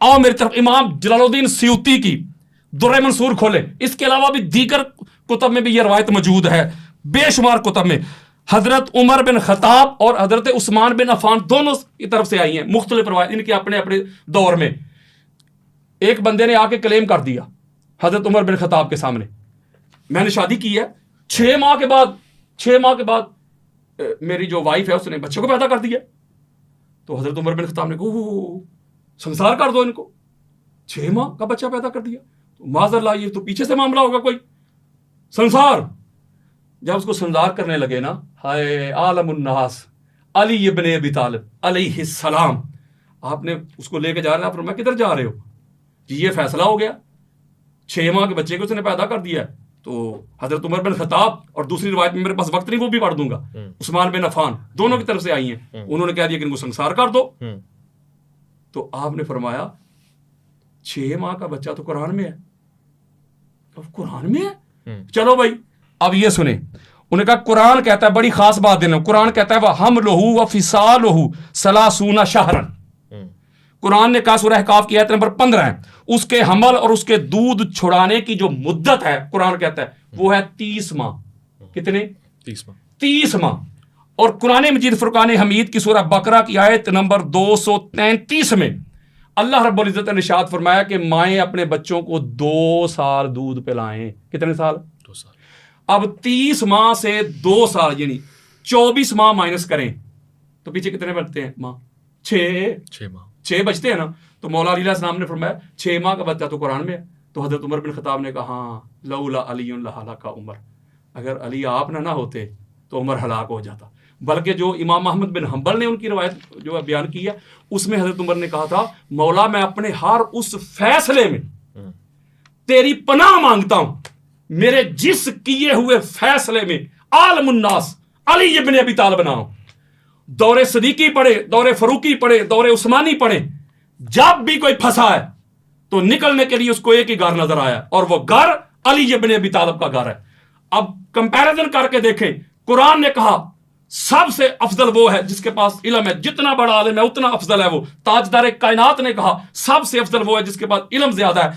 आओ मेरी तरफ, इमाम जलालुद्दीन सयूती की दुर्र मंसूर खोले, इसके अलावा भी दीगर कुतब में भी यह रवायत मौजूद है, बेशुमार कुतब में। हजरत उमर बिन खताब और हजरत उस्मान बिन अफान दोनों की तरफ से आई हैं मुख्तलिफ रवायत, इनके अपने अपने दौर में। एक बंदे ने आके क्लेम कर दिया हजरत उमर बिन खताब के सामने, मैंने शादी की है, 6 माह के बाद मेरी जो वाइफ है उसने बच्चे को पैदा कर दिया। तो हजरत उमर बिन खताब ने कहा संसार कर दो इनको, 6 माह का बच्चा पैदा कर दिया, तो माजल्लाह ये तो पीछे से मामला होगा कोई, संसार। जब उसको संसार करने लगे ना, हाय आलमुन्नास अली इब्न अबी तालिब अलैहिस्सलाम, आपने उसको लेके जा रहे हैं, आप फरमाया किधर जा रहे हो जी, ये फैसला हो गया, 6 माह के बच्चे को उसने पैदा कर दिया है। तो हजरत उमर बिन खताब और दूसरी रिवायत में मेरे पास वक्त नहीं, वो भी पढ़ दूंगा, उस्मान बिन अफान दोनों की तरफ से आई हैं, उन्होंने कह दिया कि इनको संसार कर दो। तो आपने फरमाया 6 माह का बच्चा तो कुरान में है, अब कुरान में है, चलो भाई अब ये सुने। उन्होंने कहा कुरान कहता है, बड़ी खास बात देना, कुरान कहता है वह हम लोहू व फिसालहू सलासूना शहरन। कुरान ने कहा सूरह कहफ की आयत नंबर 15 है, उसके हमल और उसके दूध छुड़ाने की जो मुद्दत है, कुरान कहता है वो है 30 माह। कितने? 30 माह। और कुरान मजीद फुरकान हमीद की सूरह बकरा की आयत नंबर 233 में अल्लाह रब्बुल इज्जत ने इरशाद फरमाया कि माएँ अपने बच्चों को 2 साल दूध पिलाएं। कितने साल? 2 साल। अब 30 माह से 2 साल यानी 24 माह माइनस करें तो पीछे कितने बचते हैं माह? 6 बचते हैं ना। तो मौला अली अलैहिस्सलाम ने फरमाया 6 माह का बच्चा तो कुरान में है। तो हजरत उमर बिन खताब ने कहा हाँ लौला अली लहलका उमर, अगर अली आप ना होते तो उमर हलाक हो जाता। बल्कि जो इमाम अहमद बिन हंबल ने उनकी रवायत जो बयान की है उसमें हजरत उमर ने कहा था मौला मैं अपने हर उस फैसले में तेरी पनाह मांगता हूं, मेरे जिस किए हुए फैसले में आलमुन्नास अली इब्न अबी तालिब ना हो। दौरे सदीकी पढ़े, दौरे फरूकी पढ़े, दौरे उस्मानी पढ़े, जब भी कोई फंसा है तो निकलने के लिए उसको एक ही घर नजर आया और वो घर अली इब्न अबी तालिब का घर है। अब कंपैरिजन करके देखें, कुरान ने कहा सबसे अफजल वो है जिसके पास इल्म है, जितना बड़ा आलिम है उतना अफजल है वो। ताजदार कायनात ने कहा सबसे अफजल वो है जिसके पास इल्म ज्यादा है।